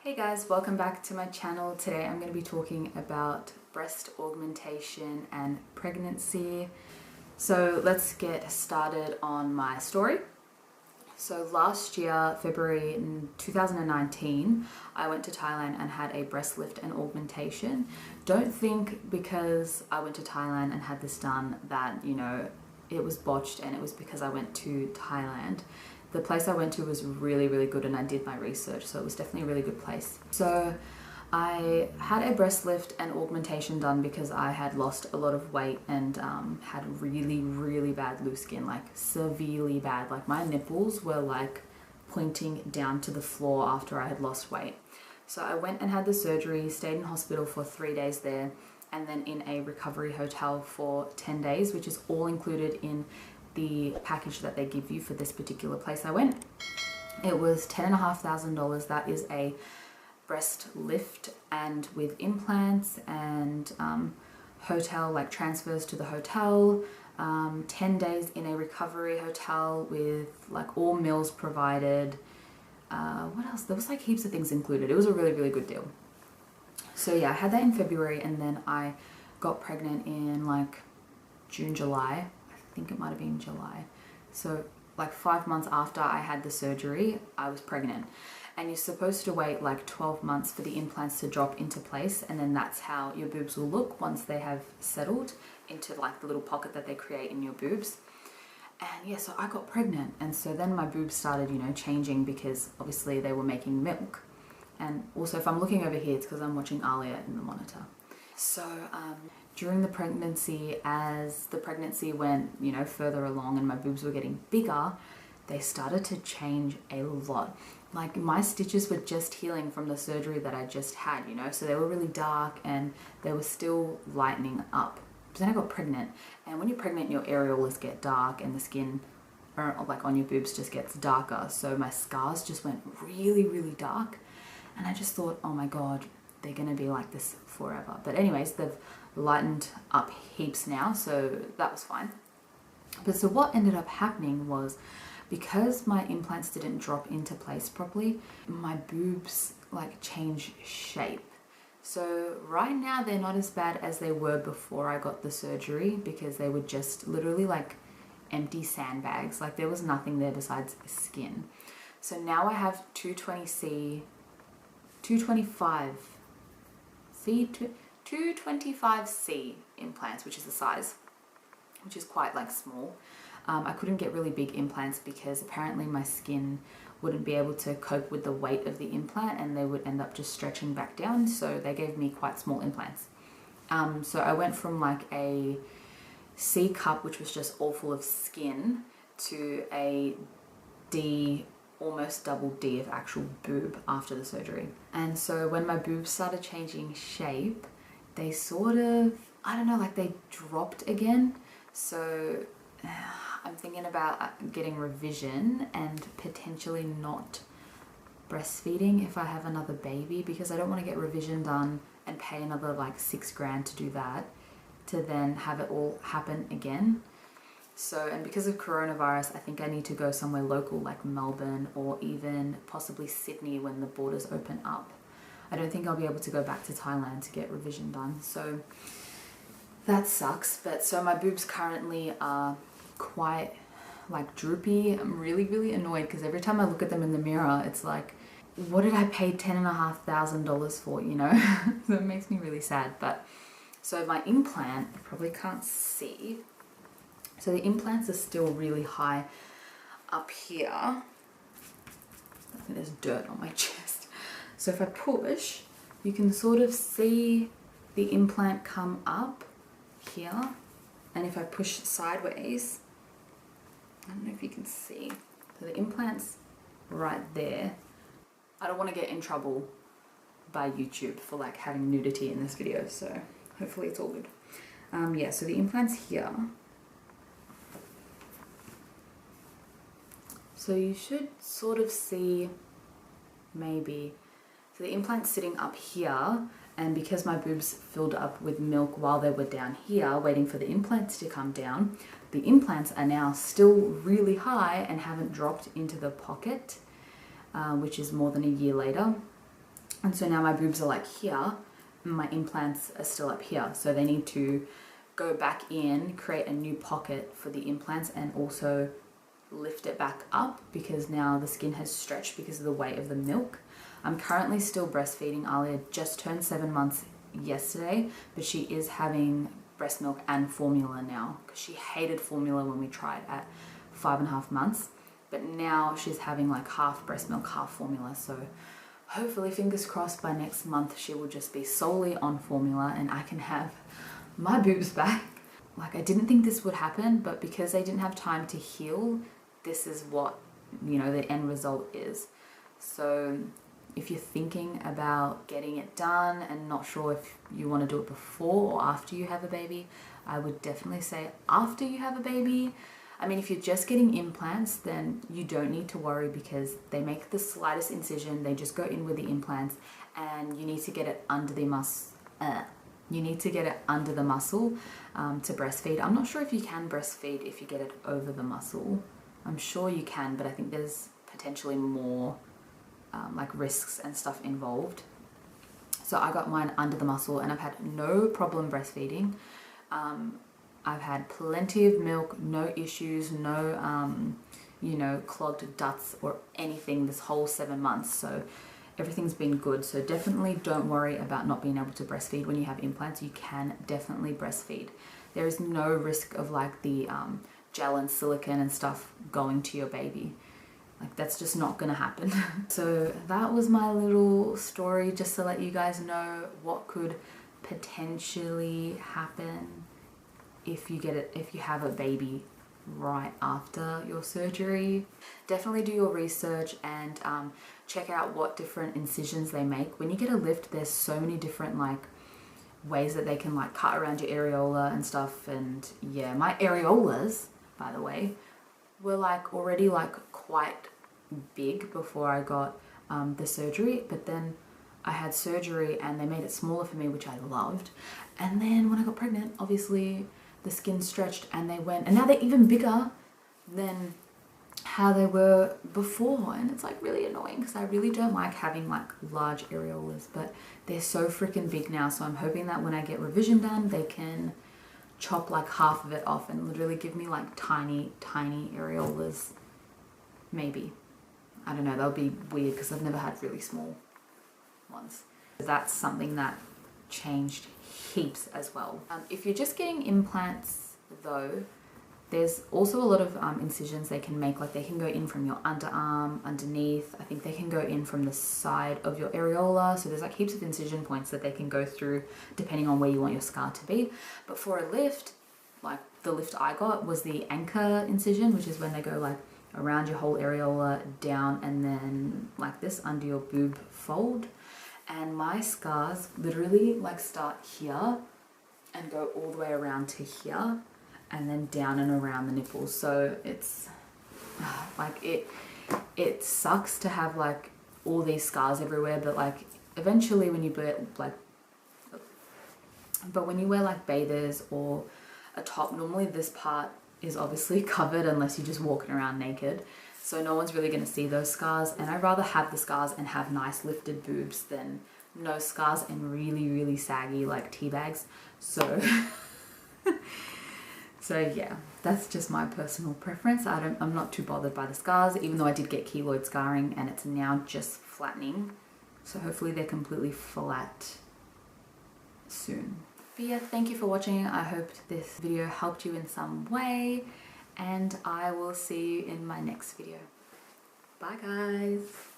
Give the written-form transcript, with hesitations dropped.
Hey guys, welcome back to my channel. Today I'm going to be talking about breast augmentation and pregnancy. So let's get started on my story. So last year, February in 2019, I went to Thailand and had a breast lift and augmentation. Don't think because I went to Thailand and had this done that, it was botched and it was because I went to Thailand. The place I went to was really, really good and I did my research, so it was definitely a really good place. So I had a breast lift and augmentation done because I had lost a lot of weight and had really, really bad loose skin, like severely bad. Like my nipples were like pointing down to the floor after I had lost weight. So I went and had the surgery, stayed in hospital for 3 days there, and then in a recovery hotel for 10 days, which is all included in the package that they give you for this particular place I went. It was $10,500. That is a breast lift and with implants and hotel, like transfers to the hotel, 10 days in a recovery hotel with like all meals provided. What else? There was like heaps of things included. It was a really, really good deal. So yeah, I had that in February and then I got pregnant in like June, July. I think it might have been July. So like 5 months after I had the surgery, I was pregnant. And you're supposed to wait like 12 months for the implants to drop into place, and then that's how your boobs will look once they have settled into like the little pocket that they create in your boobs. And yeah, so I got pregnant, and so then my boobs started, changing because obviously they were making milk. And also if I'm looking over here, it's because I'm watching Alia in the monitor. So during the pregnancy, as the pregnancy went, further along and my boobs were getting bigger, they started to change a lot. Like my stitches were just healing from the surgery that I just had, so they were really dark and they were still lightening up. But then I got pregnant, and when you're pregnant, your areolas get dark and the skin like on your boobs just gets darker. So my scars just went really, really dark. And I just thought, oh my God, they're gonna be like this forever. But anyways, they've lightened up heaps now, so that was fine. But so what ended up happening was, because my implants didn't drop into place properly, my boobs like change shape. So right now they're not as bad as they were before I got the surgery, because they were just literally like empty sandbags. Like there was nothing there besides skin. So now I have 225C implants, which is the size, which is quite like small. I couldn't get really big implants because apparently my skin wouldn't be able to cope with the weight of the implant and they would end up just stretching back down. So they gave me quite small implants. So I went from like a C cup, which was just all full of skin, to a D, almost double D of actual boob after the surgery. And so when my boobs started changing shape, they sort of, I don't know, like they dropped again. So I'm thinking about getting revision and potentially not breastfeeding if I have another baby, because I don't want to get revision done and pay another like $6,000 to do that, to then have it all happen again. So, and because of coronavirus, I think I need to go somewhere local like Melbourne or even possibly Sydney when the borders open up. I don't think I'll be able to go back to Thailand to get revision done. So that sucks. But so my boobs currently are quite like droopy. I'm really, really annoyed because every time I look at them in the mirror, it's like, what did I pay $10,500 for, So it makes me really sad. But so my implant, you probably can't see. So the implants are still really high up here. I think there's dirt on my chest. So if I push, you can sort of see the implant come up here. And if I push sideways, I don't know if you can see. So the implant's right there. I don't want to get in trouble by YouTube for like having nudity in this video, so hopefully it's all good. Yeah, so the implant's here. So you should sort of see, maybe, so the implant's sitting up here, and because my boobs filled up with milk while they were down here, waiting for the implants to come down, the implants are now still really high and haven't dropped into the pocket, which is more than a year later. And so now my boobs are like here, and my implants are still up here. So they need to go back in, create a new pocket for the implants, and also lift it back up because now the skin has stretched because of the weight of the milk. I'm currently still breastfeeding. Alia just turned 7 months yesterday, but she is having breast milk and formula now because she hated formula when we tried at 5.5 months. But now she's having like half breast milk, half formula. So hopefully, fingers crossed, by next month she will just be solely on formula and I can have my boobs back. Like, I didn't think this would happen, but because they didn't have time to heal, this is what, you know, the end result is. So if you're thinking about getting it done and not sure if you want to do it before or after you have a baby, I would definitely say after you have a baby. I mean, if you're just getting implants, then you don't need to worry because they make the slightest incision, they just go in with the implants, and you need to get it under the muscle. You need to get it under the muscle to breastfeed. I'm not sure if you can breastfeed if you get it over the muscle. I'm sure you can, but I think there's potentially more like risks and stuff involved. So I got mine under the muscle and I've had no problem breastfeeding. I've had plenty of milk, no issues, no, you know, clogged ducts or anything this whole 7 months. So everything's been good. So definitely don't worry about not being able to breastfeed when you have implants. You can definitely breastfeed. There is no risk of like the gel and silicone and stuff going to your baby. Like, that's just not gonna happen. So that was my little story, just to let you guys know what could potentially happen if you have a baby right after your surgery. Definitely do your research and check out what different incisions they make. When you get a lift, there's so many different like ways that they can like cut around your areola and stuff. And yeah, my areolas, by the way, were like already like quite big before I got the surgery, but then I had surgery and they made it smaller for me, which I loved. And then when I got pregnant, obviously the skin stretched and they went, and now they're even bigger than how they were before. And it's like really annoying because I really don't like having like large areolas, but they're so freaking big now. So I'm hoping that when I get revision done, they can chop like half of it off and literally give me like tiny areolas. Maybe, I don't know, that would be weird because I've never had really small ones. That's something that changed heaps as well. If you're just getting implants though, there's also a lot of incisions they can make. Like, they can go in from your underarm, underneath. I think they can go in from the side of your areola. So there's like heaps of incision points that they can go through depending on where you want your scar to be. But for a lift, like the lift I got was the anchor incision, which is when they go like around your whole areola, down, and then like this under your boob fold. And my scars literally like start here and go all the way around to here and then down and around the nipples. So it's like it sucks to have like all these scars everywhere, but like eventually when you wear like bathers or a top, normally this part is obviously covered unless you're just walking around naked. So no one's really going to see those scars, and I'd rather have the scars and have nice lifted boobs than no scars and really saggy like tea bags. So so yeah, that's just my personal preference. I'm not too bothered by the scars, even though I did get keloid scarring and it's now just flattening. So hopefully they're completely flat soon. But yeah, thank you for watching. I hope this video helped you in some way, and I will see you in my next video. Bye guys.